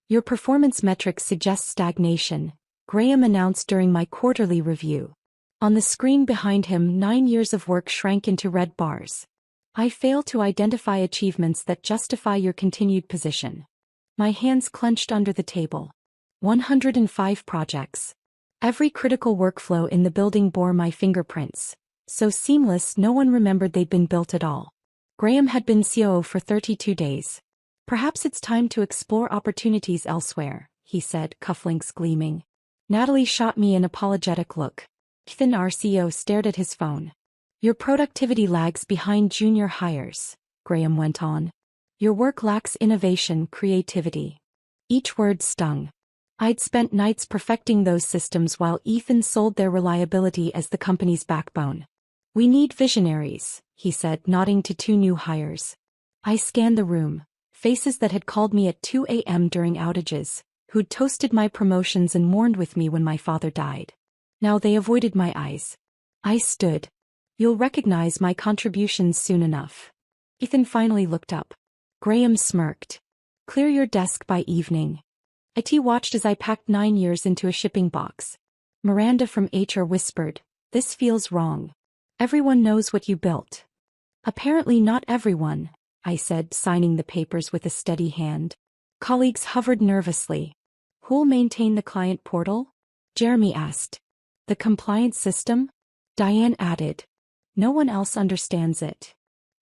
Your performance metrics suggest stagnation, Graham announced during my quarterly review. On the screen behind him, 9 years of work shrank into red bars. I fail to identify achievements that justify your continued position. My hands clenched under the table. 105 projects. Every critical workflow in the building bore my fingerprints, so seamless no one remembered they'd been built at all. Graham had been COO for 32 days. Perhaps it's time to explore opportunities elsewhere, he said, cufflinks gleaming. Natalie shot me an apologetic look. Ethan, our CEO, stared at his phone. Your productivity lags behind junior hires, Graham went on. Your work lacks innovation, creativity. Each word stung. I'd spent nights perfecting those systems while Ethan sold their reliability as the company's backbone. We need visionaries, he said, nodding to 2 new hires. I scanned the room. Faces that had called me at 2 a.m. during outages, who'd toasted my promotions and mourned with me when my father died. Now they avoided my eyes. I stood. You'll recognize my contributions soon enough. Ethan finally looked up. Graham smirked. Clear your desk by evening. IT watched as I packed 9 years into a shipping box. Miranda from HR whispered, this feels wrong. Everyone knows what you built. Apparently not everyone, I said, signing the papers with a steady hand. Colleagues hovered nervously. Who'll maintain the client portal? Jeremy asked. The compliance system? Diane added. No one else understands it.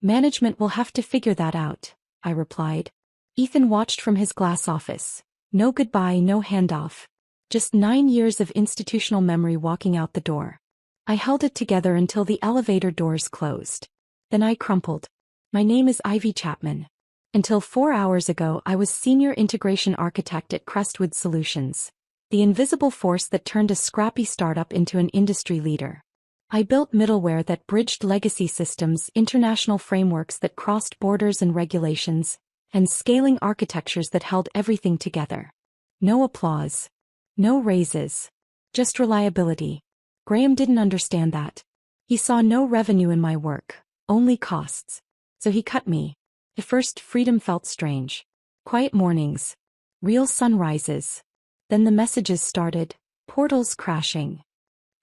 Management will have to figure that out, I replied. Ethan watched from his glass office. No goodbye, no handoff. Just 9 years of institutional memory walking out the door. I held it together until the elevator doors closed. Then I crumpled. My name is Ivy Chapman. Until 4 hours ago I was Senior Integration Architect at Crestwood Solutions, the invisible force that turned a scrappy startup into an industry leader. I built middleware that bridged legacy systems, international frameworks that crossed borders and regulations, and scaling architectures that held everything together. No applause. No raises. Just reliability. Graham didn't understand that. He saw no revenue in my work, only costs. So he cut me. At first, freedom felt strange. Quiet mornings. Real sunrises. Then the messages started. Portals crashing.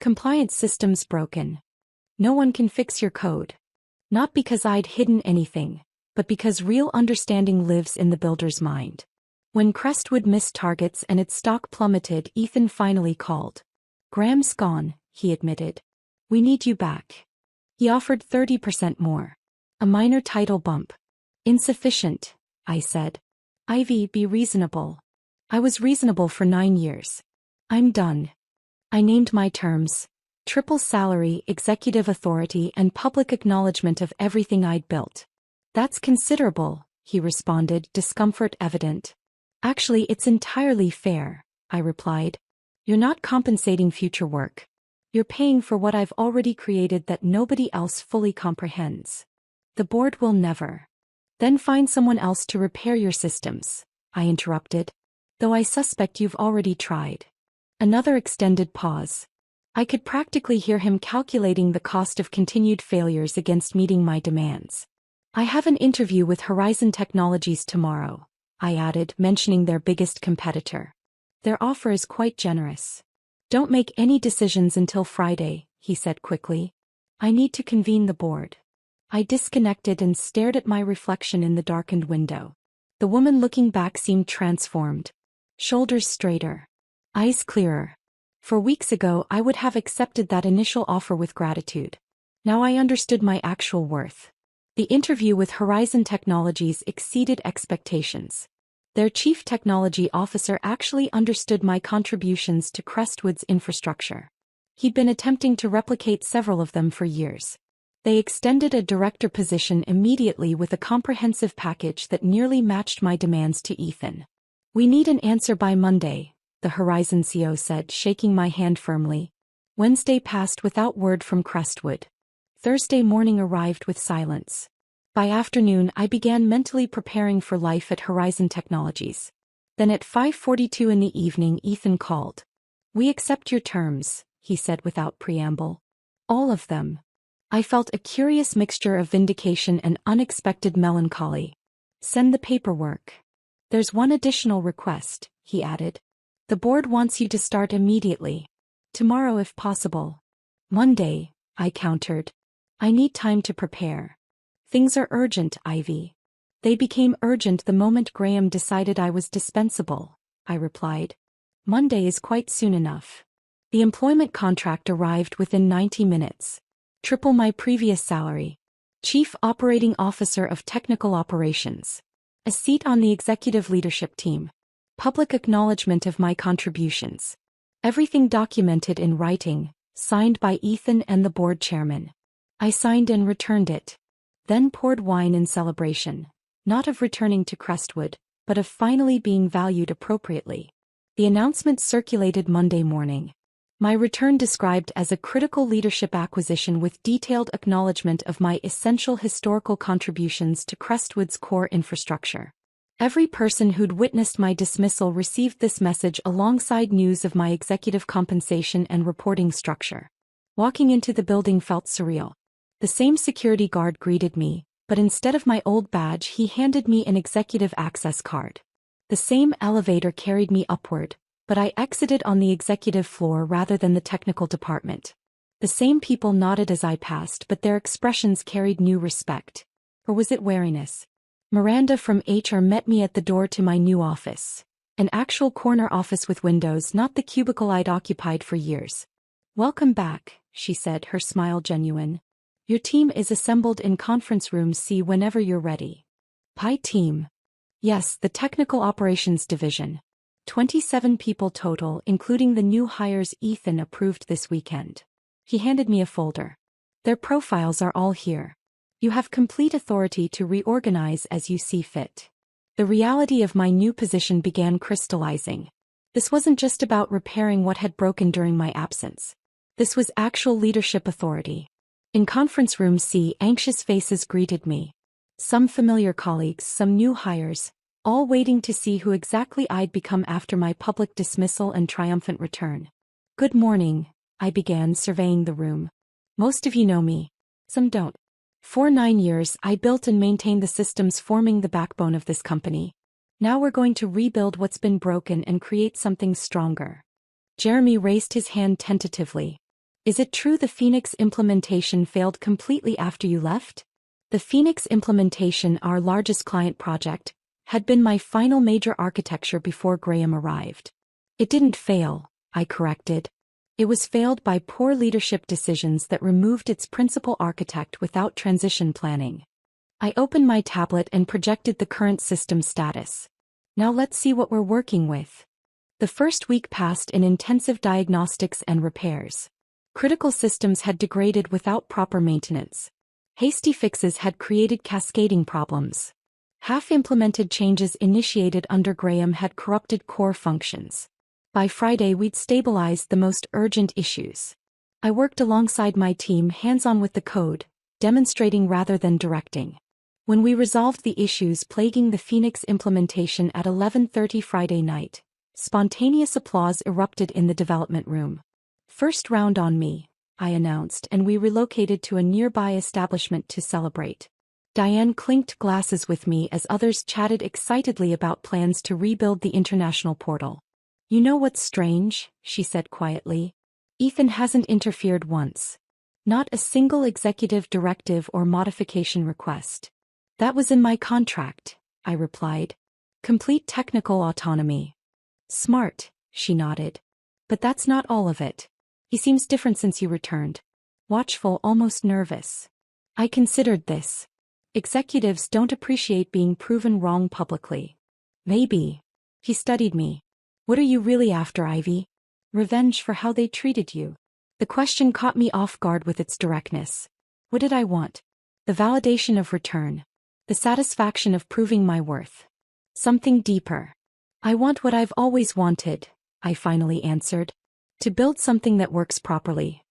Compliance systems broken. No one can fix your code. Not because I'd hidden anything, but because real understanding lives in the builder's mind. When Crestwood missed targets and its stock plummeted, Ethan finally called. Graham's gone, he admitted. We need you back. He offered 30% more. A minor title bump. Insufficient, I said. Ivy, be reasonable. I was reasonable for 9 years. I'm done. I named my terms. Triple salary, executive authority, and public acknowledgement of everything I'd built. That's considerable, he responded, discomfort evident. Actually, it's entirely fair, I replied. You're not compensating future work. You're paying for what I've already created that nobody else fully comprehends. The board will never. Then find someone else to repair your systems, I interrupted. Though I suspect you've already tried. Another extended pause. I could practically hear him calculating the cost of continued failures against meeting my demands. I have an interview with Horizon Technologies tomorrow, I added, mentioning their biggest competitor. Their offer is quite generous. Don't make any decisions until Friday, he said quickly. I need to convene the board. I disconnected and stared at my reflection in the darkened window. The woman looking back seemed transformed. Shoulders straighter. Eyes clearer. For weeks ago I would have accepted that initial offer with gratitude. Now I understood my actual worth. The interview with Horizon Technologies exceeded expectations. Their chief technology officer actually understood my contributions to Crestwood's infrastructure. He'd been attempting to replicate several of them for years. They extended a director position immediately with a comprehensive package that nearly matched my demands to Ethan. We need an answer by Monday, the Horizon CEO said, shaking my hand firmly. Wednesday passed without word from Crestwood. Thursday morning arrived with silence. By afternoon I began mentally preparing for life at Horizon Technologies. Then at 5:42 in the evening Ethan called. We accept your terms, he said without preamble. All of them. I felt a curious mixture of vindication and unexpected melancholy. Send the paperwork. There's one additional request, he added. The board wants you to start immediately. Tomorrow if possible. Monday, I countered. I need time to prepare. Things are urgent, Ivy. They became urgent the moment Graham decided I was dispensable, I replied. Monday is quite soon enough. The employment contract arrived within 90 minutes. Triple my previous salary. Chief Operating Officer of Technical Operations. A seat on the executive leadership team. Public acknowledgement of my contributions. Everything documented in writing, signed by Ethan and the board chairman. I signed and returned it. Then poured wine in celebration. Not of returning to Crestwood, but of finally being valued appropriately. The announcement circulated Monday morning. My return described as a critical leadership acquisition with detailed acknowledgement of my essential historical contributions to Crestwood's core infrastructure. Every person who'd witnessed my dismissal received this message alongside news of my executive compensation and reporting structure. Walking into the building felt surreal. The same security guard greeted me, but instead of my old badge he handed me an executive access card. The same elevator carried me upward, but I exited on the executive floor rather than the technical department. The same people nodded as I passed, but their expressions carried new respect. Or was it wariness? Miranda from HR met me at the door to my new office. An actual corner office with windows, not the cubicle I'd occupied for years. Welcome back, she said, her smile genuine. Your team is assembled in conference room C whenever you're ready. Pi team. Yes, the Technical Operations Division. 27 people total, including the new hires Ethan approved this weekend. He handed me a folder. Their profiles are all here. You have complete authority to reorganize as you see fit. The reality of my new position began crystallizing. This wasn't just about repairing what had broken during my absence. This was actual leadership authority. In conference room C, anxious faces greeted me. Some familiar colleagues, some new hires, all waiting to see who exactly I'd become after my public dismissal and triumphant return. Good morning, I began, surveying the room. Most of you know me. Some don't. For 9 years, I built and maintained the systems forming the backbone of this company. Now we're going to rebuild what's been broken and create something stronger. Jeremy raised his hand tentatively. Is it true the Phoenix implementation failed completely after you left? The Phoenix implementation, our largest client project, had been my final major architecture before Graham arrived. It didn't fail, I corrected. It was failed by poor leadership decisions that removed its principal architect without transition planning. I opened my tablet and projected the current system status. Now let's see what we're working with. The first week passed in intensive diagnostics and repairs. Critical systems had degraded without proper maintenance. Hasty fixes had created cascading problems. Half-implemented changes initiated under Graham had corrupted core functions. By Friday we'd stabilized the most urgent issues. I worked alongside my team, hands-on with the code, demonstrating rather than directing. When we resolved the issues plaguing the Phoenix implementation at 11:30 Friday night, spontaneous applause erupted in the development room. First round on me, I announced, and we relocated to a nearby establishment to celebrate. Diane clinked glasses with me as others chatted excitedly about plans to rebuild the international portal. You know what's strange, she said quietly. Ethan hasn't interfered once. Not a single executive directive or modification request. That was in my contract, I replied. Complete technical autonomy. Smart, she nodded. But that's not all of it. He seems different since you returned. Watchful, almost nervous. I considered this. Executives don't appreciate being proven wrong publicly. Maybe. He studied me. What are you really after, Ivy? Revenge for how they treated you. The question caught me off guard with its directness. What did I want? The validation of return. The satisfaction of proving my worth. Something deeper. I want what I've always wanted, I finally answered. To build something that works properly.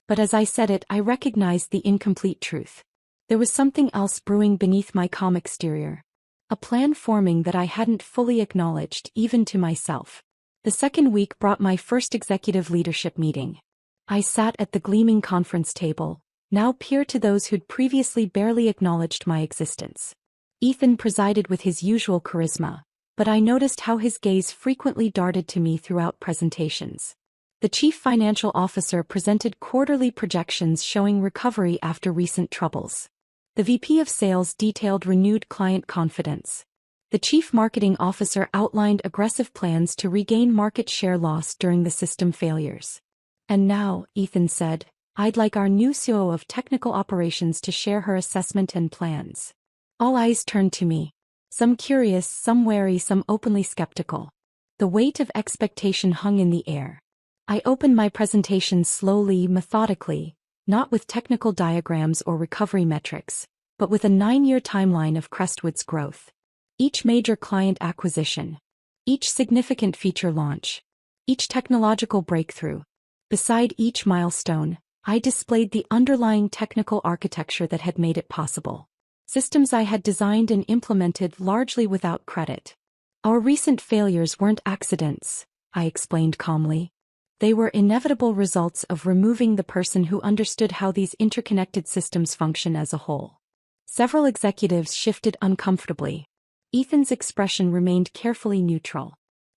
But as I said it, I recognized the incomplete truth. There was something else brewing beneath my calm exterior. A plan forming that I hadn't fully acknowledged, even to myself. The second week brought my first executive leadership meeting. I sat at the gleaming conference table, now peer to those who'd previously barely acknowledged my existence. Ethan presided with his usual charisma, but I noticed how his gaze frequently darted to me throughout presentations. The chief financial officer presented quarterly projections showing recovery after recent troubles. The VP of sales detailed renewed client confidence. The chief marketing officer outlined aggressive plans to regain market share lost during the system failures. And now, Ethan said, I'd like our new CEO of technical operations to share her assessment and plans. All eyes turned to me. Some curious, some wary, some openly skeptical. The weight of expectation hung in the air. I opened my presentation slowly, methodically, not with technical diagrams or recovery metrics, but with a 9-year timeline of Crestwood's growth. Each major client acquisition, each significant feature launch, each technological breakthrough. Beside each milestone, I displayed the underlying technical architecture that had made it possible. Systems I had designed and implemented largely without credit. Our recent failures weren't accidents, I explained calmly. They were inevitable results of removing the person who understood how these interconnected systems function as a whole. Several executives shifted uncomfortably. Ethan's expression remained carefully neutral.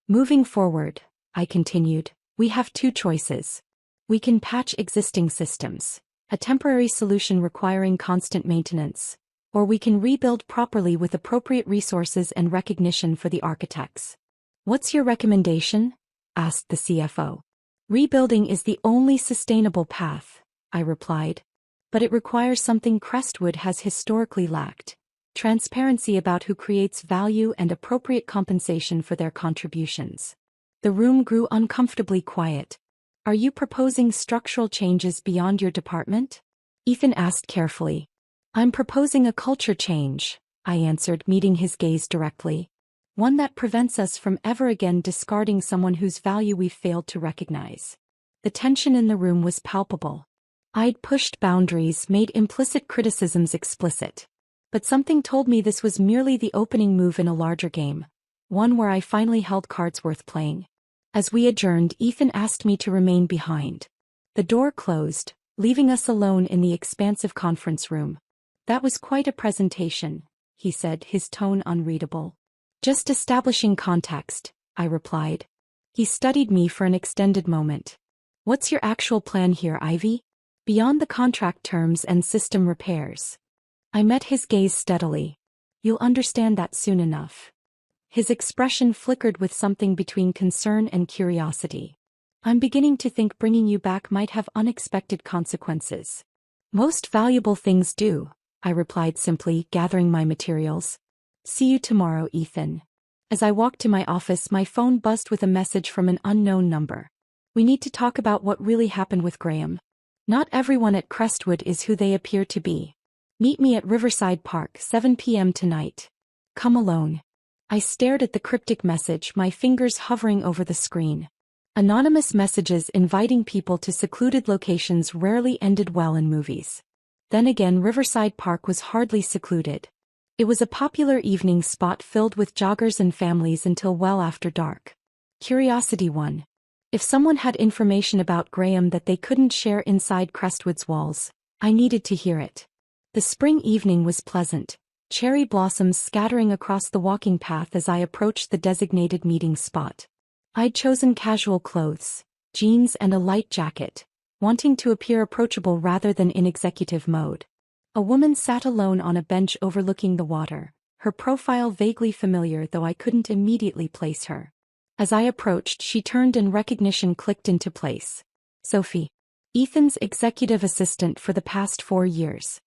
Moving forward, I continued, we have two choices. We can patch existing systems, a temporary solution requiring constant maintenance, or we can rebuild properly with appropriate resources and recognition for the architects. What's your recommendation? Asked the CFO. Rebuilding is the only sustainable path, I replied. But it requires something Crestwood has historically lacked: transparency about who creates value and appropriate compensation for their contributions. The room grew uncomfortably quiet. Are you proposing structural changes beyond your department? Ethan asked carefully. I'm proposing a culture change, I answered, meeting his gaze directly. One that prevents us from ever again discarding someone whose value we've failed to recognize. The tension in the room was palpable. I'd pushed boundaries, made implicit criticisms explicit. But something told me this was merely the opening move in a larger game, one where I finally held cards worth playing. As we adjourned, Ethan asked me to remain behind. The door closed, leaving us alone in the expansive conference room. That was quite a presentation, he said, his tone unreadable. Just establishing context, I replied. He studied me for an extended moment. What's your actual plan here, Ivy? Beyond the contract terms and system repairs. I met his gaze steadily. You'll understand that soon enough. His expression flickered with something between concern and curiosity. I'm beginning to think bringing you back might have unexpected consequences. Most valuable things do, I replied simply, gathering my materials. See you tomorrow, Ethan. As I walked to my office, my phone buzzed with a message from an unknown number. We need to talk about what really happened with Graham. Not everyone at Crestwood is who they appear to be. Meet me at Riverside Park, 7 p.m. tonight. Come alone. I stared at the cryptic message, my fingers hovering over the screen. Anonymous messages inviting people to secluded locations rarely ended well in movies. Then again, Riverside Park was hardly secluded. It was a popular evening spot filled with joggers and families until well after dark. Curiosity won. If someone had information about Graham that they couldn't share inside Crestwood's walls, I needed to hear it. The spring evening was pleasant, cherry blossoms scattering across the walking path as I approached the designated meeting spot. I'd chosen casual clothes, jeans and a light jacket, wanting to appear approachable rather than in executive mode. A woman sat alone on a bench overlooking the water, her profile vaguely familiar though I couldn't immediately place her. As I approached, she turned and recognition clicked into place. Sophie. Ethan's executive assistant for the past 4 years.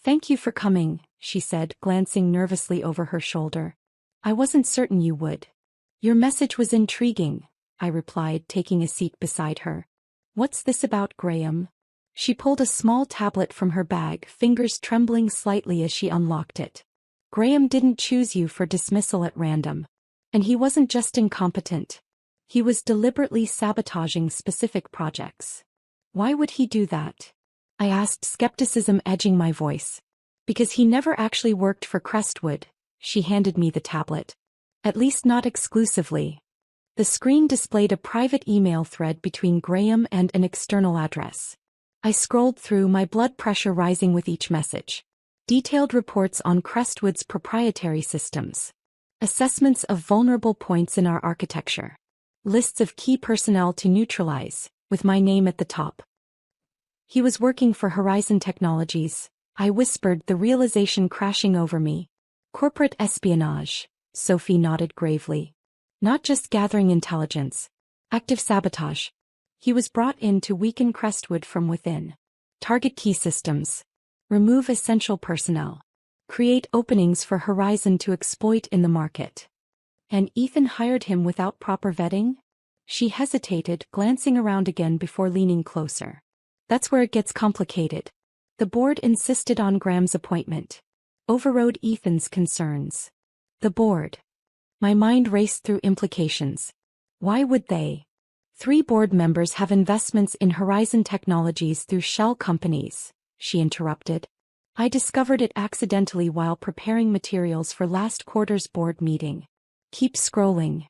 Thank you for coming, she said, glancing nervously over her shoulder. I wasn't certain you would. Your message was intriguing, I replied, taking a seat beside her. What's this about Graham? She pulled a small tablet from her bag, fingers trembling slightly as she unlocked it. Graham didn't choose you for dismissal at random. And he wasn't just incompetent. He was deliberately sabotaging specific projects. Why would he do that? I asked, skepticism edging my voice. Because he never actually worked for Crestwood, she handed me the tablet. At least not exclusively. The screen displayed a private email thread between Graham and an external address. I scrolled through, my blood pressure rising with each message. Detailed reports on Crestwood's proprietary systems. Assessments of vulnerable points in our architecture. Lists of key personnel to neutralize, with my name at the top. He was working for Horizon Technologies, I whispered, the realization crashing over me. Corporate espionage, Sophie nodded gravely. Not just gathering intelligence. Active sabotage. He was brought in to weaken Crestwood from within. Target key systems. Remove essential personnel. Create openings for Horizon to exploit in the market. And Ethan hired him without proper vetting? She hesitated, glancing around again before leaning closer. That's where it gets complicated. The board insisted on Graham's appointment. Overrode Ethan's concerns. The board. My mind raced through implications. Why would they? 3 board members have investments in Horizon Technologies through shell companies, she interrupted. I discovered it accidentally while preparing materials for last quarter's board meeting. Keep scrolling.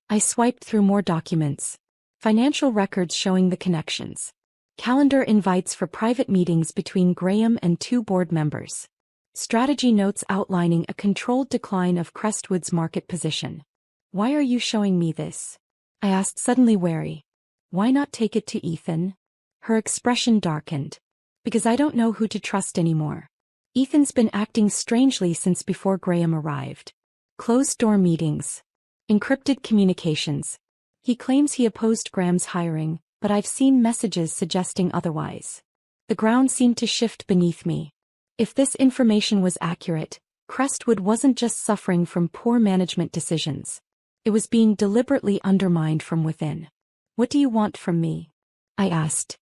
I swiped through more documents. Financial records showing the connections. Calendar invites for private meetings between Graham and 2 board members. Strategy notes outlining a controlled decline of Crestwood's market position. Why are you showing me this? I asked, suddenly wary. Why not take it to Ethan? Her expression darkened. Because I don't know who to trust anymore. Ethan's been acting strangely since before Graham arrived. Closed-door meetings. Encrypted communications. He claims he opposed Graham's hiring, but I've seen messages suggesting otherwise. The ground seemed to shift beneath me. If this information was accurate, Crestwood wasn't just suffering from poor management decisions. It was being deliberately undermined from within. What do you want from me? I asked.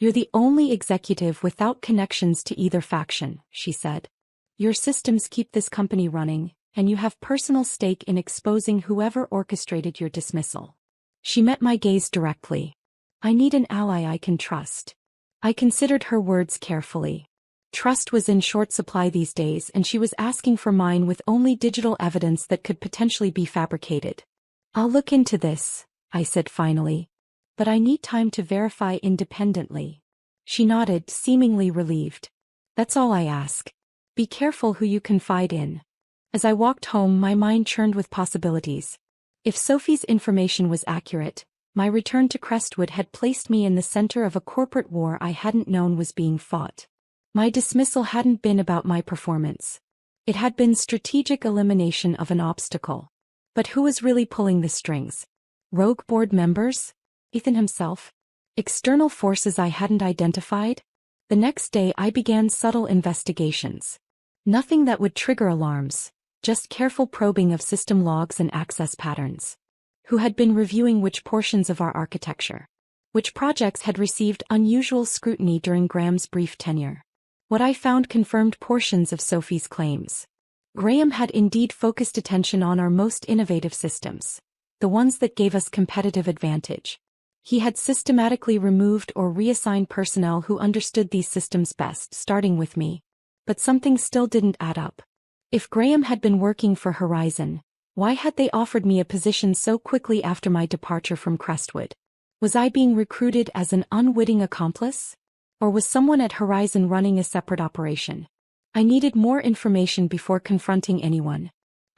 You're the only executive without connections to either faction, she said. Your systems keep this company running, and you have personal stake in exposing whoever orchestrated your dismissal. She met my gaze directly. I need an ally I can trust. I considered her words carefully. Trust was in short supply these days, and she was asking for mine with only digital evidence that could potentially be fabricated. I'll look into this, I said finally. But I need time to verify independently. She nodded, seemingly relieved. That's all I ask. Be careful who you confide in. As I walked home, my mind churned with possibilities. If Sophie's information was accurate, my return to Crestwood had placed me in the center of a corporate war I hadn't known was being fought. My dismissal hadn't been about my performance. It had been strategic elimination of an obstacle. But who was really pulling the strings? Rogue board members? Ethan himself? External forces I hadn't identified? The next day I began subtle investigations. Nothing that would trigger alarms, just careful probing of system logs and access patterns. Who had been reviewing which portions of our architecture? Which projects had received unusual scrutiny during Graham's brief tenure? What I found confirmed portions of Sophie's claims. Graham had indeed focused attention on our most innovative systems, the ones that gave us competitive advantage. He had systematically removed or reassigned personnel who understood these systems best, starting with me. But something still didn't add up. If Graham had been working for Horizon, why had they offered me a position so quickly after my departure from Crestwood? Was I being recruited as an unwitting accomplice? Or was someone at Horizon running a separate operation? I needed more information before confronting anyone.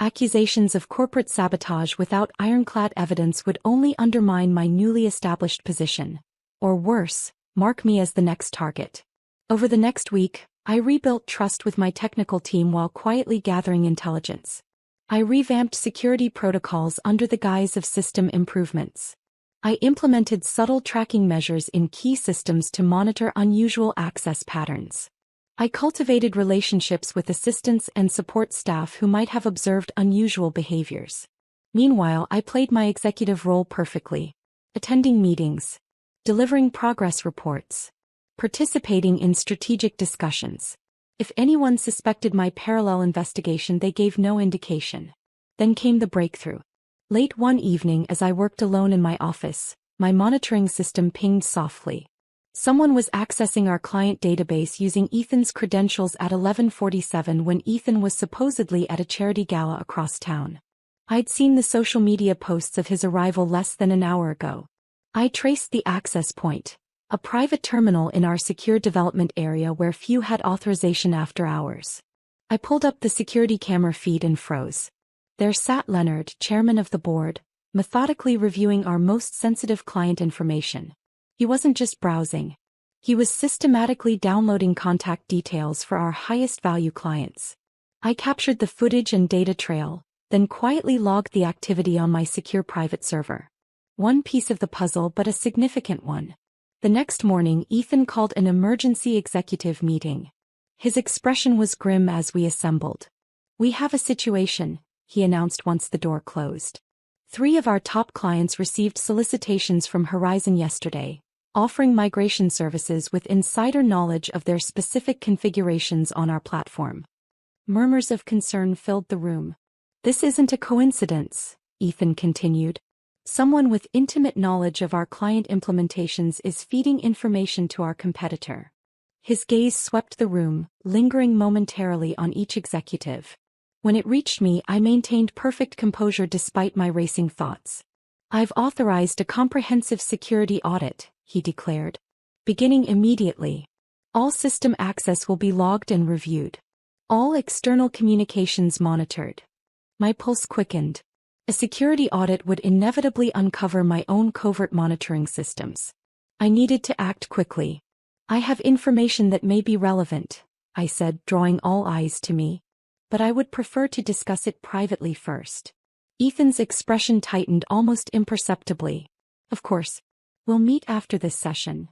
Accusations of corporate sabotage without ironclad evidence would only undermine my newly established position. Or worse, mark me as the next target. Over the next week, I rebuilt trust with my technical team while quietly gathering intelligence. I revamped security protocols under the guise of system improvements. I implemented subtle tracking measures in key systems to monitor unusual access patterns. I cultivated relationships with assistants and support staff who might have observed unusual behaviors. Meanwhile, I played my executive role perfectly, attending meetings, delivering progress reports, participating in strategic discussions. If anyone suspected my parallel investigation, they gave no indication. Then came the breakthrough. Late one evening, as I worked alone in my office, my monitoring system pinged softly. Someone was accessing our client database using Ethan's credentials at 11:47 when Ethan was supposedly at a charity gala across town. I'd seen the social media posts of his arrival less than an hour ago. I traced the access point, a private terminal in our secure development area where few had authorization after hours. I pulled up the security camera feed and froze. There sat Leonard, chairman of the board, methodically reviewing our most sensitive client information. He wasn't just browsing. He was systematically downloading contact details for our highest value clients. I captured the footage and data trail, then quietly logged the activity on my secure private server. One piece of the puzzle, but a significant one. The next morning, Ethan called an emergency executive meeting. His expression was grim as we assembled. "We have a situation," he announced once the door closed. 3 of our top clients received solicitations from Horizon yesterday, offering migration services with insider knowledge of their specific configurations on our platform. Murmurs of concern filled the room. "This isn't a coincidence," Ethan continued. "Someone with intimate knowledge of our client implementations is feeding information to our competitor." His gaze swept the room, lingering momentarily on each executive. When it reached me, I maintained perfect composure despite my racing thoughts. "I've authorized a comprehensive security audit," he declared. "Beginning immediately. All system access will be logged and reviewed. All external communications monitored." My pulse quickened. A security audit would inevitably uncover my own covert monitoring systems. I needed to act quickly. "I have information that may be relevant," I said, drawing all eyes to me. "But I would prefer to discuss it privately first." Ethan's expression tightened almost imperceptibly. "Of course. We'll meet after this session."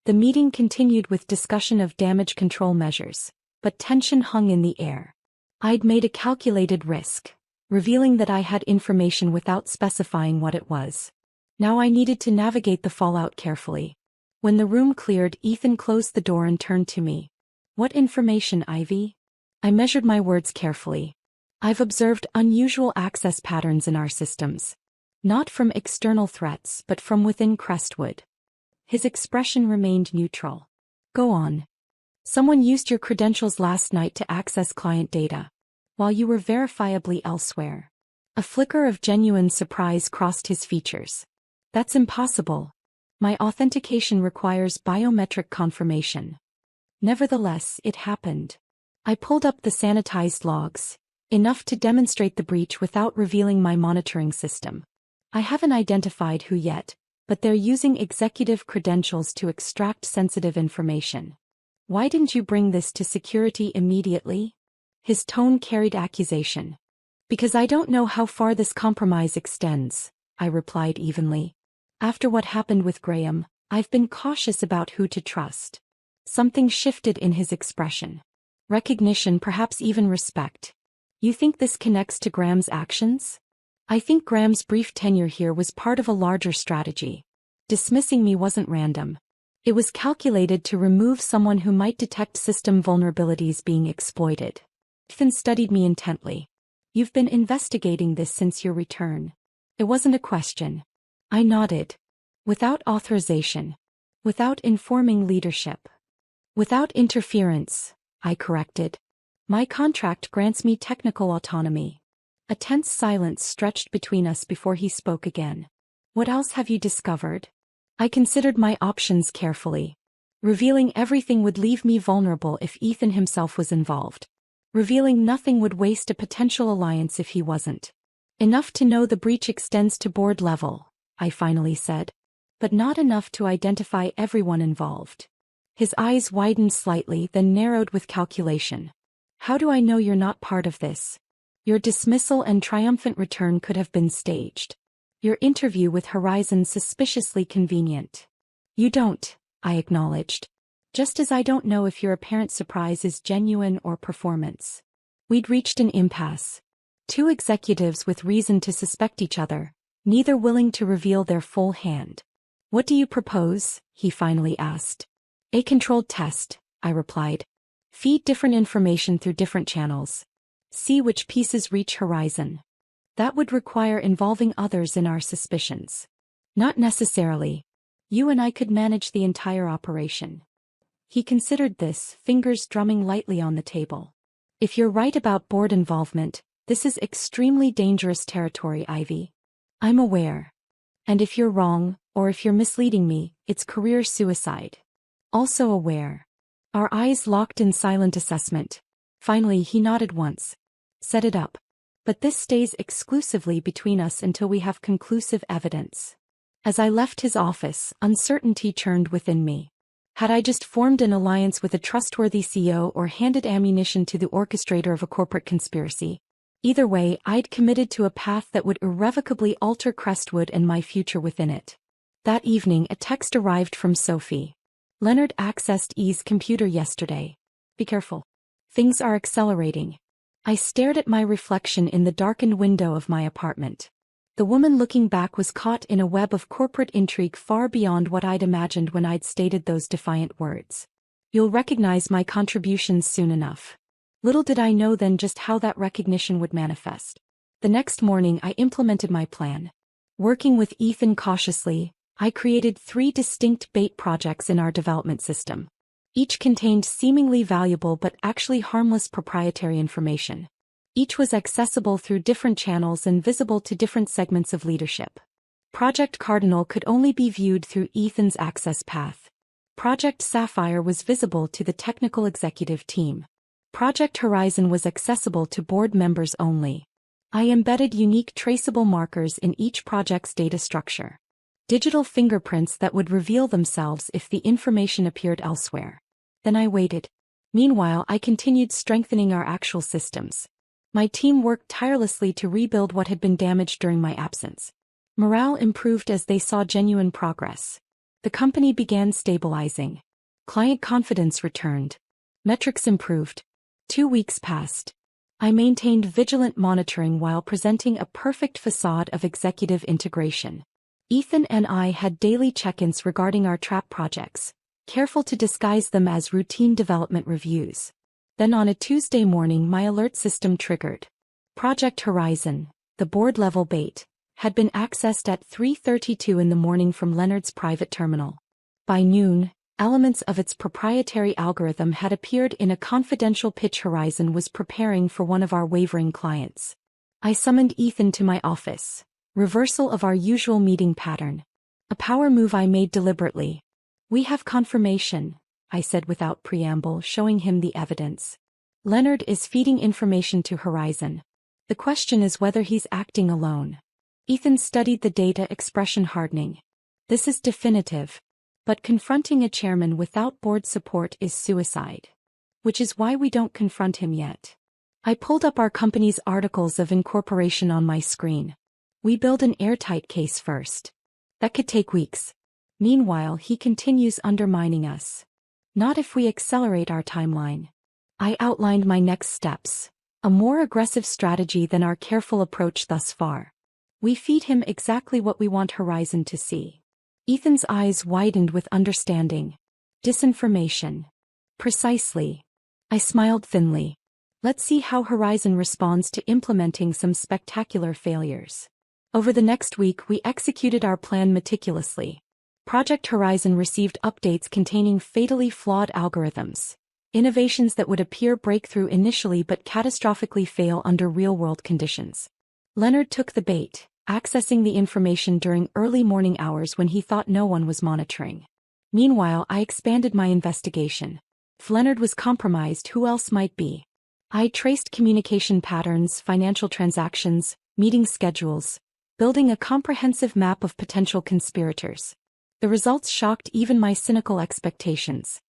The meeting continued with discussion of damage control measures, but tension hung in the air. I'd made a calculated risk, revealing that I had information without specifying what it was. Now I needed to navigate the fallout carefully. When the room cleared, Ethan closed the door and turned to me. "What information, Ivy?" I measured my words carefully. "I've observed unusual access patterns in our systems. Not from external threats, but from within Crestwood." His expression remained neutral. "Go on." "Someone used your credentials last night to access client data, while you were verifiably elsewhere." A flicker of genuine surprise crossed his features. "That's impossible. My authentication requires biometric confirmation." Nevertheless, it happened. I pulled up the sanitized logs, enough to demonstrate the breach without revealing my monitoring system. "I haven't identified who yet, but they're using executive credentials to extract sensitive information." "Why didn't you bring this to security immediately?" His tone carried accusation. "Because I don't know how far this compromise extends," I replied evenly. "After what happened with Graham, I've been cautious about who to trust." Something shifted in his expression. Recognition, perhaps even respect. "You think this connects to Graham's actions?" "I think Graham's brief tenure here was part of a larger strategy. Dismissing me wasn't random. It was calculated to remove someone who might detect system vulnerabilities being exploited." Ethan studied me intently. "You've been investigating this since your return." It wasn't a question. I nodded. "Without authorization. Without informing leadership. Without interference," I corrected. "My contract grants me technical autonomy." A tense silence stretched between us before he spoke again. "What else have you discovered?" I considered my options carefully. Revealing everything would leave me vulnerable if Ethan himself was involved. Revealing nothing would waste a potential alliance if he wasn't. "Enough to know the breach extends to board level," I finally said. "But not enough to identify everyone involved." His eyes widened slightly, then narrowed with calculation. "How do I know you're not part of this? Your dismissal and triumphant return could have been staged. Your interview with Horizon suspiciously convenient." "You don't," I acknowledged. "Just as I don't know if your apparent surprise is genuine or performance." We'd reached an impasse. 2 executives with reason to suspect each other, neither willing to reveal their full hand. "What do you propose?" he finally asked. "A controlled test," I replied. "Feed different information through different channels. See which pieces reach Horizon." "That would require involving others in our suspicions." "Not necessarily. You and I could manage the entire operation." He considered this, fingers drumming lightly on the table. "If you're right about board involvement, this is extremely dangerous territory, Ivy." "I'm aware. And if you're wrong, or if you're misleading me, it's career suicide." "Also aware." Our eyes locked in silent assessment. Finally he nodded once. "Set it up." But this stays exclusively between us until we have conclusive evidence. As I left his office, uncertainty churned within me. Had I just formed an alliance with a trustworthy CEO or handed ammunition to the orchestrator of a corporate conspiracy? Either way, I'd committed to a path that would irrevocably alter Crestwood and my future within it. That evening, a text arrived from Sophie. Leonard accessed E's computer yesterday. Be careful. Things are accelerating. I stared at my reflection in the darkened window of my apartment. The woman looking back was caught in a web of corporate intrigue far beyond what I'd imagined when I'd stated those defiant words. You'll recognize my contributions soon enough. Little did I know then just how that recognition would manifest. The next morning I implemented my plan. Working with Ethan cautiously, I created 3 distinct bait projects in our development system. Each contained seemingly valuable but actually harmless proprietary information. Each was accessible through different channels and visible to different segments of leadership. Project Cardinal could only be viewed through Ethan's access path. Project Sapphire was visible to the technical executive team. Project Horizon was accessible to board members only. I embedded unique traceable markers in each project's data structure. Digital fingerprints that would reveal themselves if the information appeared elsewhere. Then I waited. Meanwhile, I continued strengthening our actual systems. My team worked tirelessly to rebuild what had been damaged during my absence. Morale improved as they saw genuine progress. The company began stabilizing. Client confidence returned. Metrics improved. 2 weeks passed. I maintained vigilant monitoring while presenting a perfect facade of executive integration. Ethan and I had daily check-ins regarding our trap projects, careful to disguise them as routine development reviews. Then on a Tuesday morning my alert system triggered. Project Horizon, the board-level bait, had been accessed at 3:32 in the morning from Leonard's private terminal. By noon, elements of its proprietary algorithm had appeared in a confidential pitch Horizon was preparing for one of our wavering clients. I summoned Ethan to my office. Reversal of our usual meeting pattern. A power move I made deliberately. We have confirmation, I said without preamble, showing him the evidence. Leonard is feeding information to Horizon. The question is whether he's acting alone. Ethan studied the data, expression hardening. This is definitive. But confronting a chairman without board support is suicide. Which is why we don't confront him yet. I pulled up our company's articles of incorporation on my screen. We build an airtight case first. That could take weeks. Meanwhile, he continues undermining us. Not if we accelerate our timeline. I outlined my next steps. A more aggressive strategy than our careful approach thus far. We feed him exactly what we want Horizon to see. Ethan's eyes widened with understanding. Disinformation. Precisely. I smiled thinly. Let's see how Horizon responds to implementing some spectacular failures. Over the next week we executed our plan meticulously. Project Horizon received updates containing fatally flawed algorithms. Innovations that would appear breakthrough initially but catastrophically fail under real-world conditions. Leonard took the bait, accessing the information during early morning hours when he thought no one was monitoring. Meanwhile, I expanded my investigation. If Leonard was compromised, who else might be? I traced communication patterns, financial transactions, meeting schedules, building a comprehensive map of potential conspirators. The results shocked even my cynical expectations.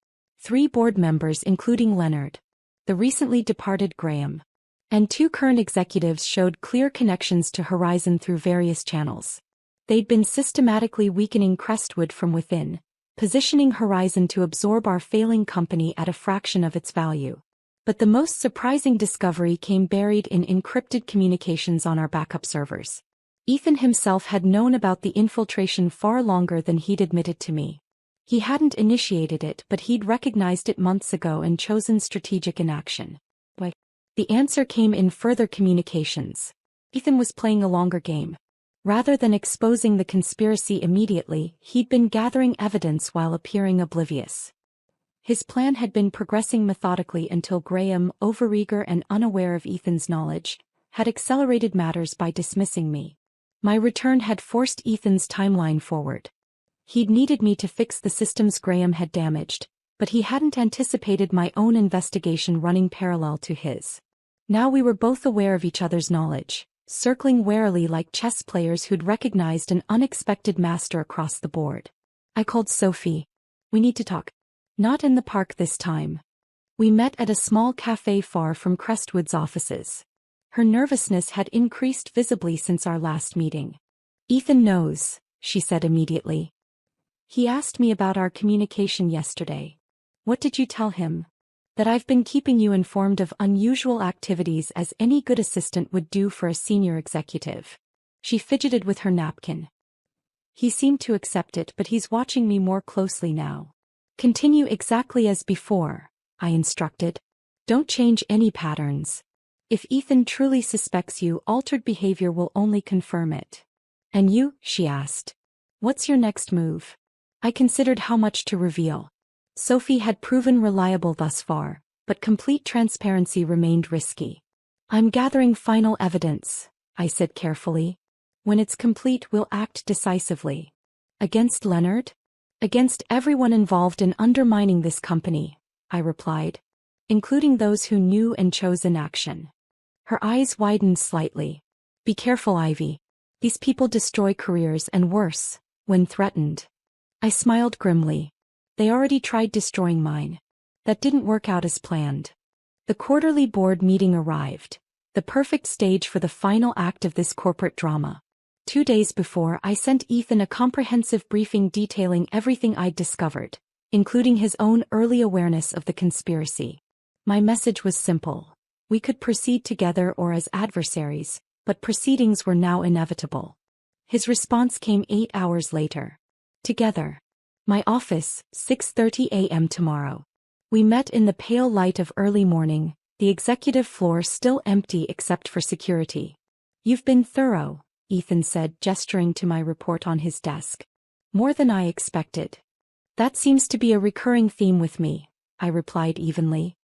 3 board members including Leonard, the recently departed Graham, and 2 current executives showed clear connections to Horizon through various channels. They'd been systematically weakening Crestwood from within, positioning Horizon to absorb our failing company at a fraction of its value. But the most surprising discovery came buried in encrypted communications on our backup servers. Ethan himself had known about the infiltration far longer than he'd admitted to me. He hadn't initiated it, but he'd recognized it months ago and chosen strategic inaction. But the answer came in further communications. Ethan was playing a longer game. Rather than exposing the conspiracy immediately, he'd been gathering evidence while appearing oblivious. His plan had been progressing methodically until Graham, overeager and unaware of Ethan's knowledge, had accelerated matters by dismissing me. My return had forced Ethan's timeline forward. He'd needed me to fix the systems Graham had damaged, but he hadn't anticipated my own investigation running parallel to his. Now we were both aware of each other's knowledge, circling warily like chess players who'd recognized an unexpected master across the board. I called Sophie. We need to talk. Not in the park this time. We met at a small cafe far from Crestwood's offices. Her nervousness had increased visibly since our last meeting. Ethan knows, she said immediately. He asked me about our communication yesterday. What did you tell him? That I've been keeping you informed of unusual activities as any good assistant would do for a senior executive. She fidgeted with her napkin. He seemed to accept it, but he's watching me more closely now. Continue exactly as before, I instructed. Don't change any patterns. If Ethan truly suspects you, altered behavior will only confirm it. And you? She asked. What's your next move? I considered how much to reveal. Sophie had proven reliable thus far, but complete transparency remained risky. I'm gathering final evidence, I said carefully. When it's complete, we'll act decisively. Against Leonard? Against everyone involved in undermining this company, I replied, including those who knew and chose inaction. Her eyes widened slightly. Be careful, Ivy. These people destroy careers and worse, when threatened. I smiled grimly. They already tried destroying mine. That didn't work out as planned. The quarterly board meeting arrived, the perfect stage for the final act of this corporate drama. 2 days before, I sent Ethan a comprehensive briefing detailing everything I'd discovered, including his own early awareness of the conspiracy. My message was simple. We could proceed together or as adversaries, but proceedings were now inevitable. His response came 8 hours later. Together. My office, 6:30 a.m. tomorrow. We met in the pale light of early morning, the executive floor still empty except for security. You've been thorough, Ethan said, gesturing to my report on his desk. More than I expected. That seems to be a recurring theme with me, I replied evenly.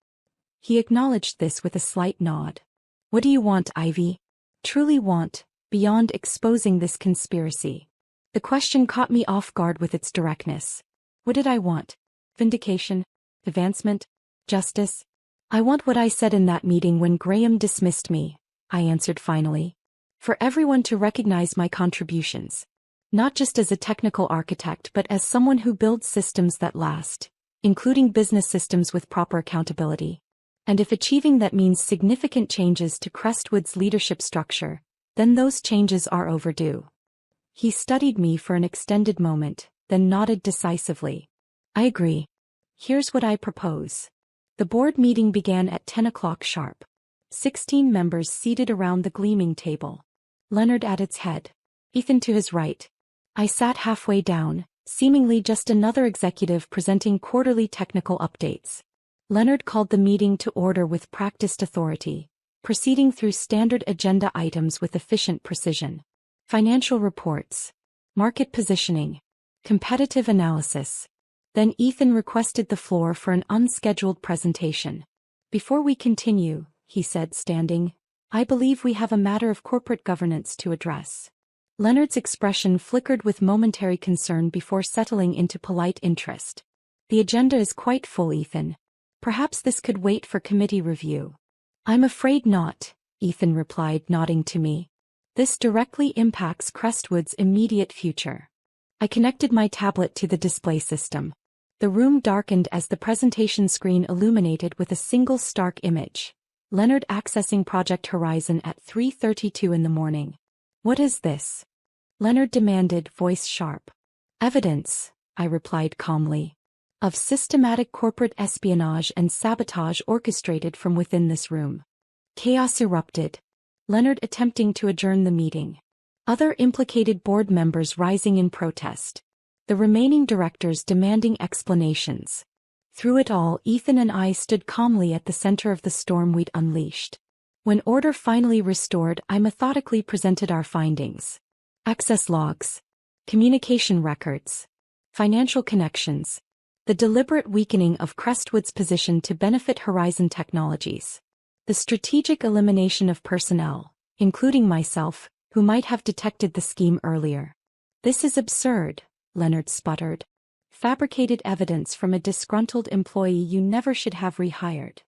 He acknowledged this with a slight nod. What do you want, Ivy? Truly want, beyond exposing this conspiracy? The question caught me off guard with its directness. What did I want? Vindication? Advancement? Justice? I want what I said in that meeting when Graham dismissed me, I answered finally. For everyone to recognize my contributions. Not just as a technical architect but as someone who builds systems that last, including business systems with proper accountability. And if achieving that means significant changes to Crestwood's leadership structure, then those changes are overdue. He studied me for an extended moment, then nodded decisively. I agree. Here's what I propose. The board meeting began at 10 o'clock sharp. 16 members seated around the gleaming table. Leonard at its head. Ethan to his right. I sat halfway down, seemingly just another executive presenting quarterly technical updates. Leonard called the meeting to order with practiced authority, proceeding through standard agenda items with efficient precision. Financial reports, market positioning, competitive analysis. Then Ethan requested the floor for an unscheduled presentation. Before we continue, he said, standing, I believe we have a matter of corporate governance to address. Leonard's expression flickered with momentary concern before settling into polite interest. The agenda is quite full, Ethan. Perhaps this could wait for committee review. I'm afraid not, Ethan replied, nodding to me. This directly impacts Crestwood's immediate future. I connected my tablet to the display system. The room darkened as the presentation screen illuminated with a single stark image. Leonard accessing Project Horizon at 3:32 in the morning. What is this? Leonard demanded, voice sharp. Evidence, I replied calmly. Of systematic corporate espionage and sabotage orchestrated from within this room. Chaos erupted. Leonard attempting to adjourn the meeting. Other implicated board members rising in protest. The remaining directors demanding explanations. Through it all, Ethan and I stood calmly at the center of the storm we'd unleashed. When order finally restored, I methodically presented our findings. Access logs. Communication records. Financial connections. The deliberate weakening of Crestwood's position to benefit Horizon Technologies. The strategic elimination of personnel, including myself, who might have detected the scheme earlier. This is absurd, Leonard sputtered. Fabricated evidence from a disgruntled employee you never should have rehired.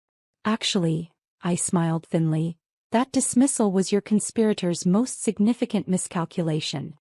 Actually, I smiled thinly. That dismissal was your conspirator's most significant miscalculation.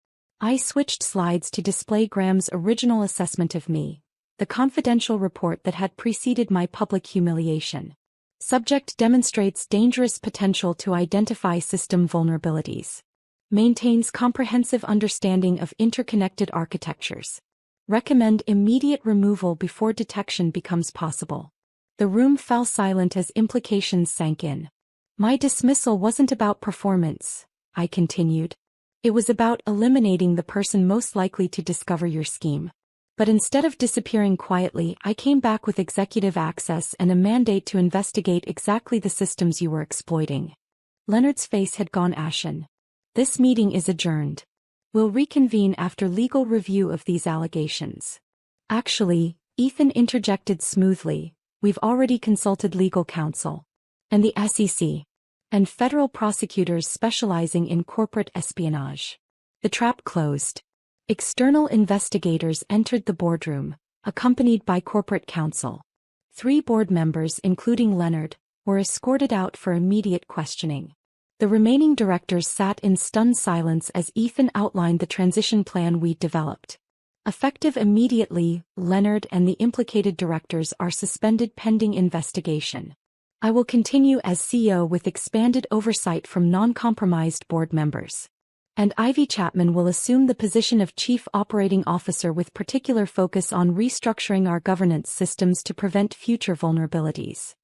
I switched slides to display Graham's original assessment of me, the confidential report that had preceded my public humiliation. Subject demonstrates dangerous potential to identify system vulnerabilities. Maintains comprehensive understanding of interconnected architectures. Recommend immediate removal before detection becomes possible. The room fell silent as implications sank in. My dismissal wasn't about performance, I continued. It was about eliminating the person most likely to discover your scheme. But instead of disappearing quietly, I came back with executive access and a mandate to investigate exactly the systems you were exploiting. Leonard's face had gone ashen. This meeting is adjourned. We'll reconvene after legal review of these allegations. Actually, Ethan interjected smoothly, we've already consulted legal counsel. And the SEC. And federal prosecutors specializing in corporate espionage. The trap closed. External investigators entered the boardroom, accompanied by corporate counsel. 3 board members, including Leonard, were escorted out for immediate questioning. The remaining directors sat in stunned silence as Ethan outlined the transition plan we'd developed. Effective immediately, Leonard and the implicated directors are suspended pending investigation. I will continue as CEO with expanded oversight from non-compromised board members. And Ivy Chapman will assume the position of Chief Operating Officer with particular focus on restructuring our governance systems to prevent future vulnerabilities.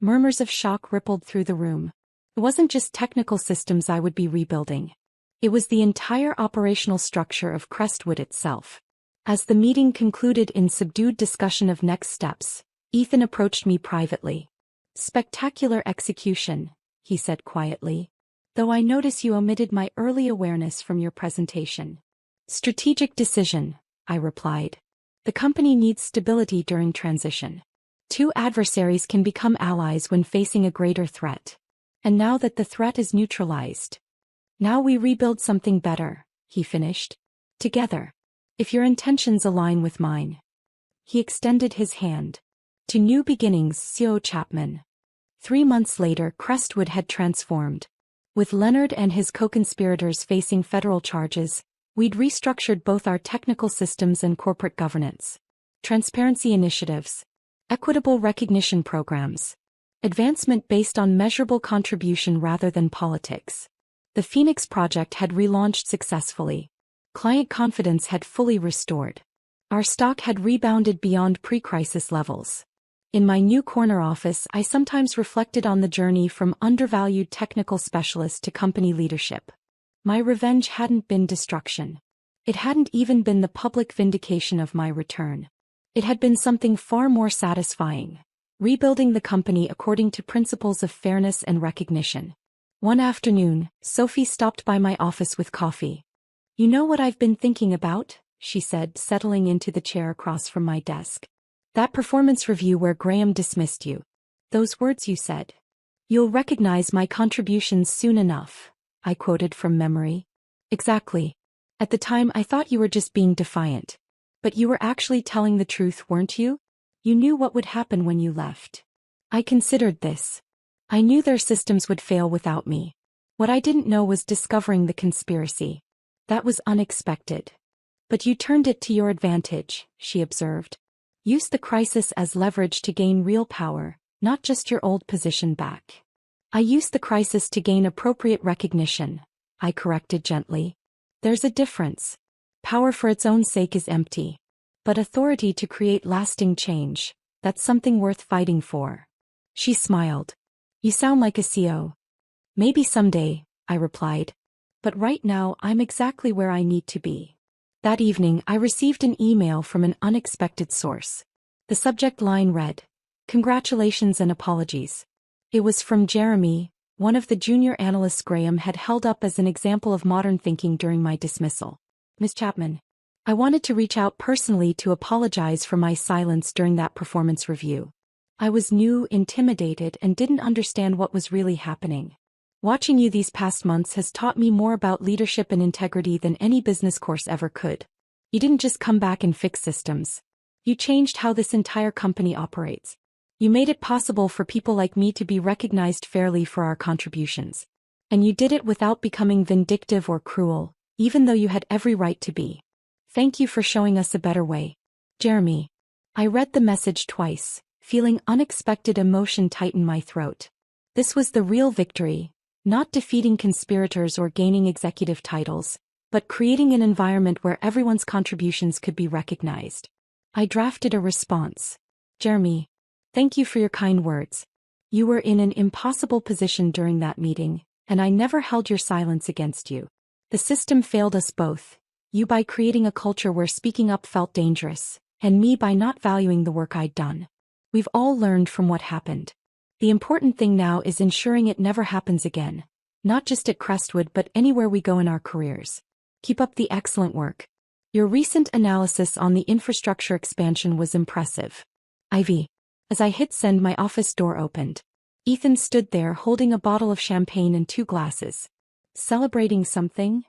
Murmurs of shock rippled through the room. It wasn't just technical systems I would be rebuilding. It was the entire operational structure of Crestwood itself. As the meeting concluded in subdued discussion of next steps, Ethan approached me privately. Spectacular execution, he said quietly. Though I notice you omitted my early awareness from your presentation. Strategic decision, I replied. The company needs stability during transition. 2 adversaries can become allies when facing a greater threat. And now that the threat is neutralized. Now we rebuild something better, he finished. Together. If your intentions align with mine. He extended his hand. To new beginnings, CEO Chapman. 3 months later, Crestwood had transformed. With Leonard and his co-conspirators facing federal charges, we'd restructured both our technical systems and corporate governance. Transparency initiatives. Equitable recognition programs. Advancement based on measurable contribution rather than politics. The Phoenix Project had relaunched successfully. Client confidence had fully restored. Our stock had rebounded beyond pre-crisis levels. In my new corner office, I sometimes reflected on the journey from undervalued technical specialist to company leadership. My revenge hadn't been destruction. It hadn't even been the public vindication of my return. It had been something far more satisfying. Rebuilding the company according to principles of fairness and recognition. One afternoon, Sophie stopped by my office with coffee. You know what I've been thinking about? She said, settling into the chair across from my desk. That performance review where Graham dismissed you. Those words you said. You'll recognize my contributions soon enough, I quoted from memory. Exactly. At the time I thought you were just being defiant. But you were actually telling the truth, weren't you? You knew what would happen when you left. I considered this. I knew their systems would fail without me. What I didn't know was discovering the conspiracy. That was unexpected. But you turned it to your advantage, she observed. Use the crisis as leverage to gain real power, not just your old position back. I used the crisis to gain appropriate recognition, I corrected gently. There's a difference. Power for its own sake is empty. But authority to create lasting change, that's something worth fighting for. She smiled. You sound like a CEO. Maybe someday, I replied. But right now I'm exactly where I need to be. That evening I received an email from an unexpected source. The subject line read, "Congratulations and apologies." It was from Jeremy, one of the junior analysts Graham had held up as an example of modern thinking during my dismissal. Ms. Chapman, I wanted to reach out personally to apologize for my silence during that performance review. I was new, intimidated, and didn't understand what was really happening. Watching you these past months has taught me more about leadership and integrity than any business course ever could. You didn't just come back and fix systems. You changed how this entire company operates. You made it possible for people like me to be recognized fairly for our contributions. And you did it without becoming vindictive or cruel, even though you had every right to be. Thank you for showing us a better way. Jeremy. I read the message twice, feeling unexpected emotion tighten my throat. This was the real victory, not defeating conspirators or gaining executive titles, but creating an environment where everyone's contributions could be recognized. I drafted a response. Jeremy. Thank you for your kind words. You were in an impossible position during that meeting, and I never held your silence against you. The system failed us both, you by creating a culture where speaking up felt dangerous, and me by not valuing the work I'd done. We've all learned from what happened. The important thing now is ensuring it never happens again, not just at Crestwood but anywhere we go in our careers. Keep up the excellent work. Your recent analysis on the infrastructure expansion was impressive. Ivy. As I hit send, my office door opened. Ethan stood there holding a bottle of champagne and 2 glasses. Celebrating something?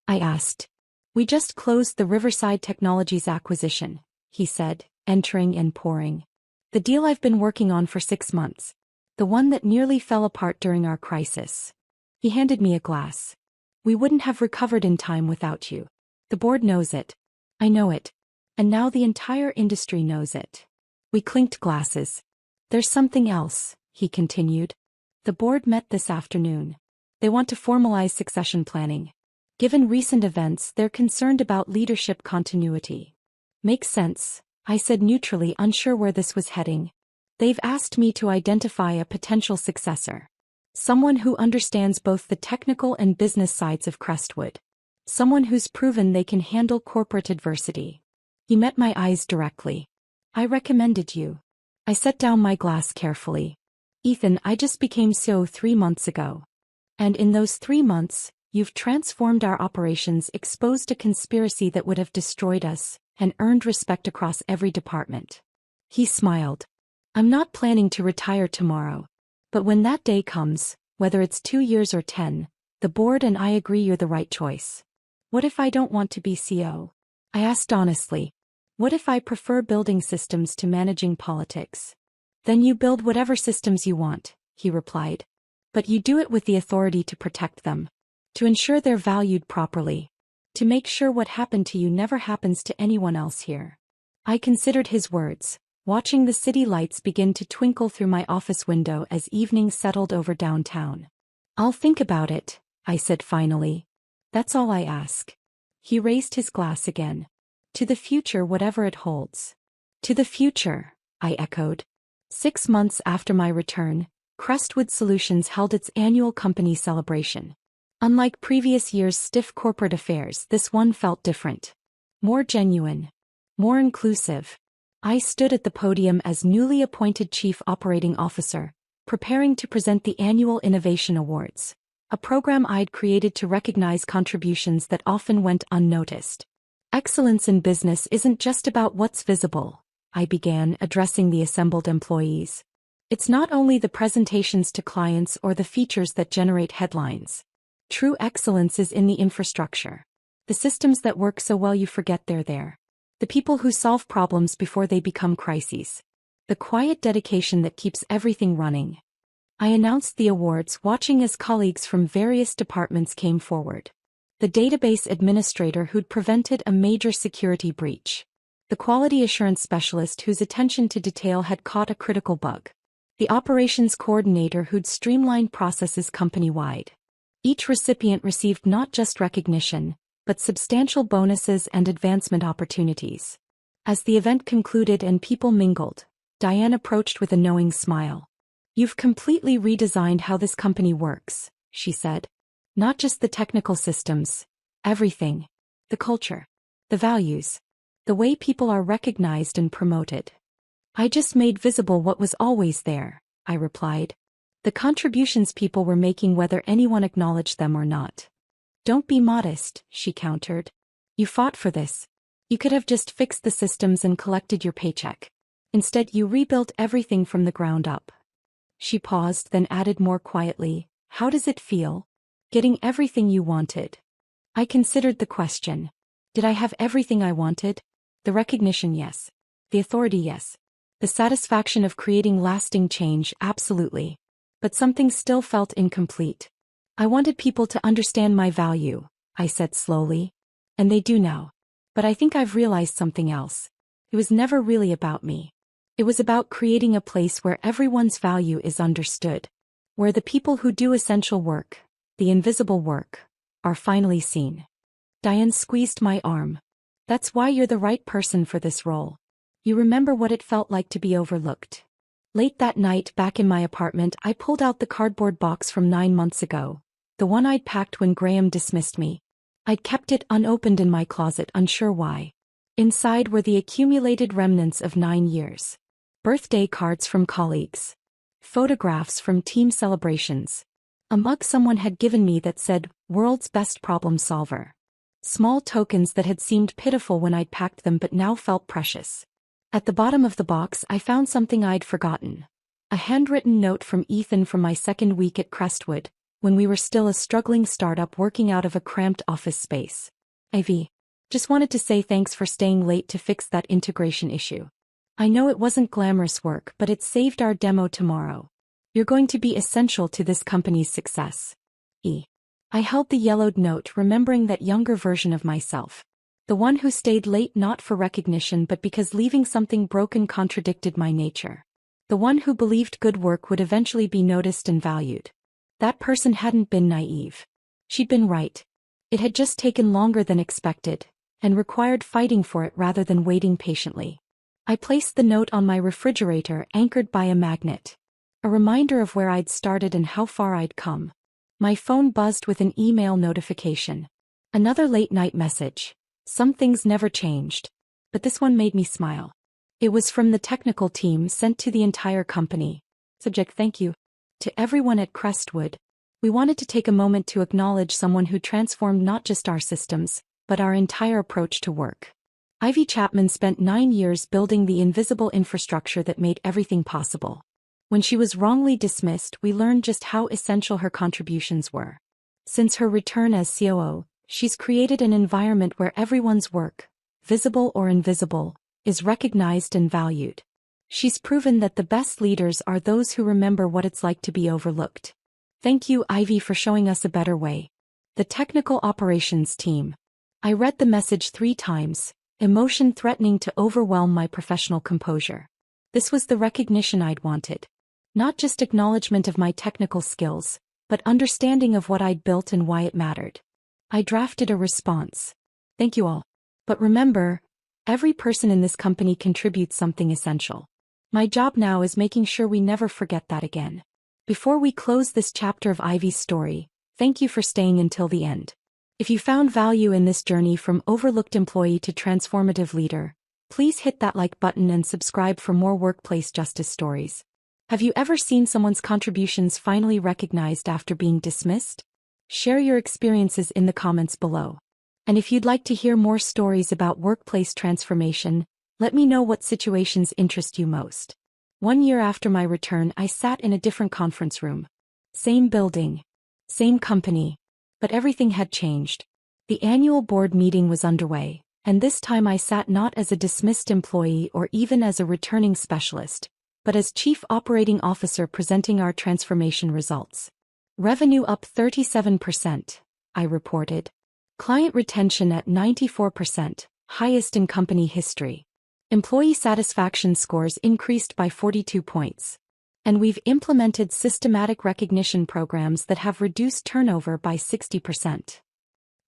I asked. We just closed the Riverside Technologies acquisition, he said, entering and pouring. The deal I've been working on for 6 months. The one that nearly fell apart during our crisis. He handed me a glass. We wouldn't have recovered in time without you. The board knows it. I know it. And now the entire industry knows it. We clinked glasses. There's something else, he continued. The board met this afternoon. They want to formalize succession planning. Given recent events, they're concerned about leadership continuity. Makes sense, I said neutrally, unsure where this was heading. They've asked me to identify a potential successor. Someone who understands both the technical and business sides of Crestwood. Someone who's proven they can handle corporate adversity. He met my eyes directly. I recommended you. I set down my glass carefully. Ethan, I just became CEO 3 months ago. And in those 3 months, you've transformed our operations, exposed a conspiracy that would have destroyed us, and earned respect across every department. He smiled. I'm not planning to retire tomorrow. But when that day comes, whether it's 2 years or 10, the board and I agree you're the right choice. What if I don't want to be CEO? I asked honestly. What if I prefer building systems to managing politics? Then you build whatever systems you want, he replied. But you do it with the authority to protect them. To ensure they're valued properly. To make sure what happened to you never happens to anyone else here. I considered his words, watching the city lights begin to twinkle through my office window as evening settled over downtown. I'll think about it, I said finally. That's all I ask. He raised his glass again. To the future, whatever it holds. To the future, I echoed. 6 months after my return, Crestwood Solutions held its annual company celebration. Unlike previous years' stiff corporate affairs, this one felt different. More genuine. More inclusive. I stood at the podium as newly appointed Chief Operating Officer, preparing to present the annual Innovation Awards, a program I'd created to recognize contributions that often went unnoticed. Excellence in business isn't just about what's visible, I began, addressing the assembled employees. It's not only the presentations to clients or the features that generate headlines. True excellence is in the infrastructure. The systems that work so well you forget they're there. The people who solve problems before they become crises. The quiet dedication that keeps everything running. I announced the awards, watching as colleagues from various departments came forward. The database administrator who'd prevented a major security breach. The quality assurance specialist whose attention to detail had caught a critical bug. The operations coordinator who'd streamlined processes company-wide. Each recipient received not just recognition, but substantial bonuses and advancement opportunities. As the event concluded and people mingled, Diane approached with a knowing smile. You've completely redesigned how this company works, she said. Not just the technical systems, everything. The culture. The values. The way people are recognized and promoted. I just made visible what was always there, I replied. The contributions people were making whether anyone acknowledged them or not. Don't be modest, she countered. You fought for this. You could have just fixed the systems and collected your paycheck. Instead, you rebuilt everything from the ground up. She paused, then added more quietly, how does it feel? Getting everything you wanted. I considered the question. Did I have everything I wanted? The recognition, yes. The authority, yes. The satisfaction of creating lasting change, absolutely. But something still felt incomplete. I wanted people to understand my value, I said slowly. And they do now. But I think I've realized something else. It was never really about me. It was about creating a place where everyone's value is understood. Where the people who do essential work, the invisible work, are finally seen. Diane squeezed my arm. That's why you're the right person for this role. You remember what it felt like to be overlooked. Late that night, back in my apartment, I pulled out the cardboard box from 9 months ago. The one I'd packed when Graham dismissed me. I'd kept it unopened in my closet, unsure why. Inside were the accumulated remnants of 9 years. Birthday cards from colleagues. Photographs from team celebrations. A mug someone had given me that said, "World's Best Problem Solver." Small tokens that had seemed pitiful when I'd packed them but now felt precious. At the bottom of the box I found something I'd forgotten. A handwritten note from Ethan from my second week at Crestwood, when we were still a struggling startup working out of a cramped office space. Ivy. Just wanted to say thanks for staying late to fix that integration issue. I know it wasn't glamorous work, but it saved our demo tomorrow. You're going to be essential to this company's success. E. I held the yellowed note, remembering that younger version of myself. The one who stayed late not for recognition but because leaving something broken contradicted my nature. The one who believed good work would eventually be noticed and valued. That person hadn't been naive. She'd been right. It had just taken longer than expected, and required fighting for it rather than waiting patiently. I placed the note on my refrigerator, anchored by a magnet. A reminder of where I'd started and how far I'd come. My phone buzzed with an email notification. Another late-night message. Some things never changed. But this one made me smile. It was from the technical team, sent to the entire company. Subject: thank you. To everyone at Crestwood. We wanted to take a moment to acknowledge someone who transformed not just our systems, but our entire approach to work. Ivy Chapman spent 9 years building the invisible infrastructure that made everything possible. When she was wrongly dismissed, we learned just how essential her contributions were. Since her return as COO, she's created an environment where everyone's work, visible or invisible, is recognized and valued. She's proven that the best leaders are those who remember what it's like to be overlooked. Thank you, Ivy, for showing us a better way. The technical operations team. I read the message 3 times, emotion threatening to overwhelm my professional composure. This was the recognition I'd wanted. Not just acknowledgement of my technical skills, but understanding of what I'd built and why it mattered. I drafted a response. Thank you all. But remember, every person in this company contributes something essential. My job now is making sure we never forget that again. Before we close this chapter of Ivy's story, thank you for staying until the end. If you found value in this journey from overlooked employee to transformative leader, please hit that like button and subscribe for more workplace justice stories. Have you ever seen someone's contributions finally recognized after being dismissed? Share your experiences in the comments below. And if you'd like to hear more stories about workplace transformation, let me know what situations interest you most. 1 year after my return, I sat in a different conference room. Same building. Same company. But everything had changed. The annual board meeting was underway, and this time I sat not as a dismissed employee or even as a returning specialist, but as Chief Operating Officer presenting our transformation results. Revenue up 37%, I reported. Client retention at 94%, highest in company history. Employee satisfaction scores increased by 42 points. And we've implemented systematic recognition programs that have reduced turnover by 60%.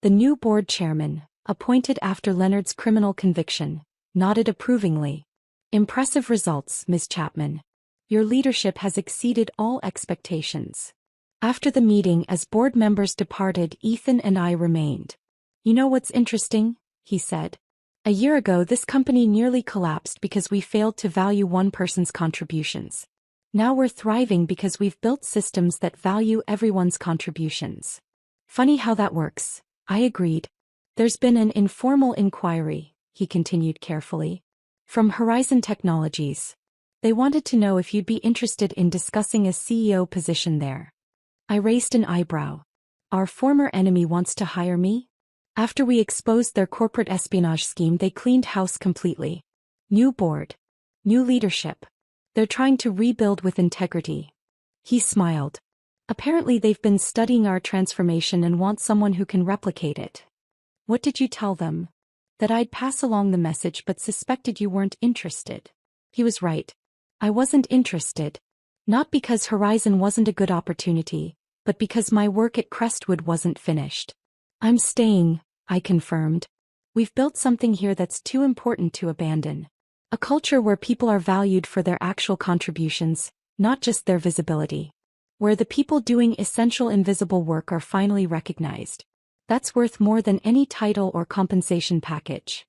The new board chairman, appointed after Leonard's criminal conviction, nodded approvingly. Impressive results, Ms. Chapman. Your leadership has exceeded all expectations. After the meeting, as board members departed, Ethan and I remained. You know what's interesting? He said. A year ago, this company nearly collapsed because we failed to value one person's contributions. Now we're thriving because we've built systems that value everyone's contributions. Funny how that works, I agreed. There's been an informal inquiry, he continued carefully, from Horizon Technologies. They wanted to know if you'd be interested in discussing a CEO position there. I raised an eyebrow. Our former enemy wants to hire me? After we exposed their corporate espionage scheme, they cleaned house completely. New board. New leadership. They're trying to rebuild with integrity. He smiled. Apparently they've been studying our transformation and want someone who can replicate it. What did you tell them? That I'd pass along the message but suspected you weren't interested. He was right. I wasn't interested. Not because Horizon wasn't a good opportunity, but because my work at Crestwood wasn't finished. I'm staying, I confirmed. We've built something here that's too important to abandon. A culture where people are valued for their actual contributions, not just their visibility. Where the people doing essential invisible work are finally recognized. That's worth more than any title or compensation package.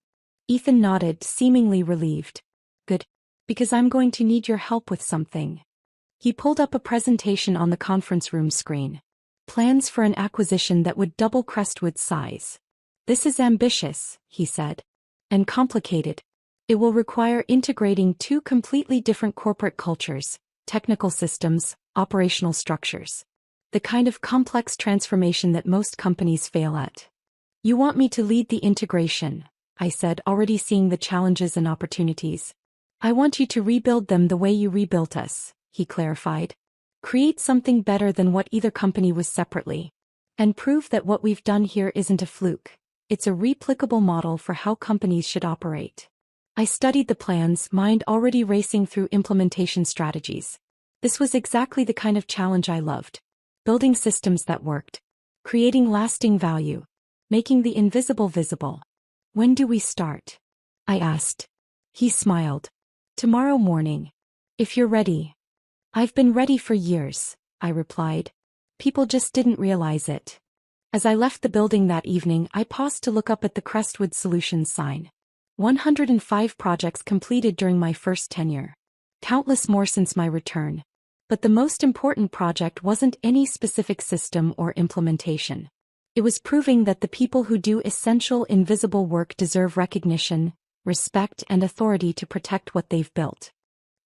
Ethan nodded, seemingly relieved. Good. Because I'm going to need your help with something. He pulled up a presentation on the conference room screen. Plans for an acquisition that would double Crestwood's size. This is ambitious, he said. And complicated. It will require integrating two completely different corporate cultures, technical systems, operational structures. The kind of complex transformation that most companies fail at. You want me to lead the integration, I said, already seeing the challenges and opportunities. I want you to rebuild them the way you rebuilt us, he clarified. Create something better than what either company was separately. And prove that what we've done here isn't a fluke. It's a replicable model for how companies should operate. I studied the plans, mind already racing through implementation strategies. This was exactly the kind of challenge I loved. Building systems that worked. Creating lasting value. Making the invisible visible. When do we start? I asked. He smiled. Tomorrow morning. If you're ready. I've been ready for years, I replied. People just didn't realize it. As I left the building that evening, I paused to look up at the Crestwood Solutions sign. 105 projects completed during my first tenure. Countless more since my return. But the most important project wasn't any specific system or implementation. It was proving that the people who do essential invisible work deserve recognition, respect, and authority to protect what they've built.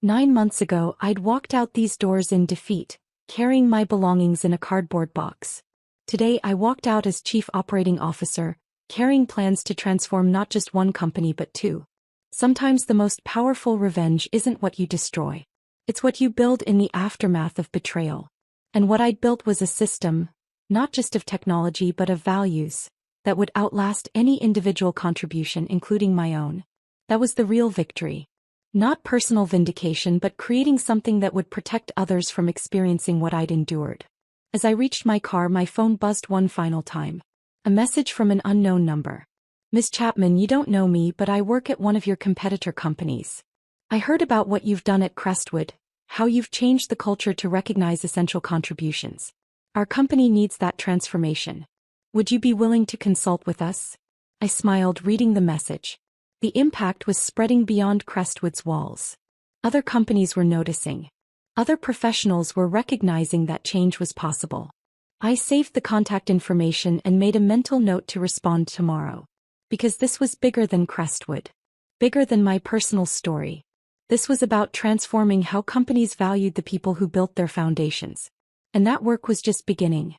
9 months ago, I'd walked out these doors in defeat, carrying my belongings in a cardboard box. Today I walked out as Chief Operating Officer, carrying plans to transform not just one company but two. Sometimes the most powerful revenge isn't what you destroy. It's what you build in the aftermath of betrayal. And what I'd built was a system, not just of technology but of values, that would outlast any individual contribution including my own. That was the real victory. Not personal vindication but creating something that would protect others from experiencing what I'd endured. As I reached my car, my phone buzzed one final time. A message from an unknown number. Miss Chapman, you don't know me, but I work at one of your competitor companies. I heard about what you've done at Crestwood, how you've changed the culture to recognize essential contributions. Our company needs that transformation. Would you be willing to consult with us? I smiled, reading the message. The impact was spreading beyond Crestwood's walls. Other companies were noticing. Other professionals were recognizing that change was possible. I saved the contact information and made a mental note to respond tomorrow. Because this was bigger than Crestwood. Bigger than my personal story. This was about transforming how companies valued the people who built their foundations. And that work was just beginning.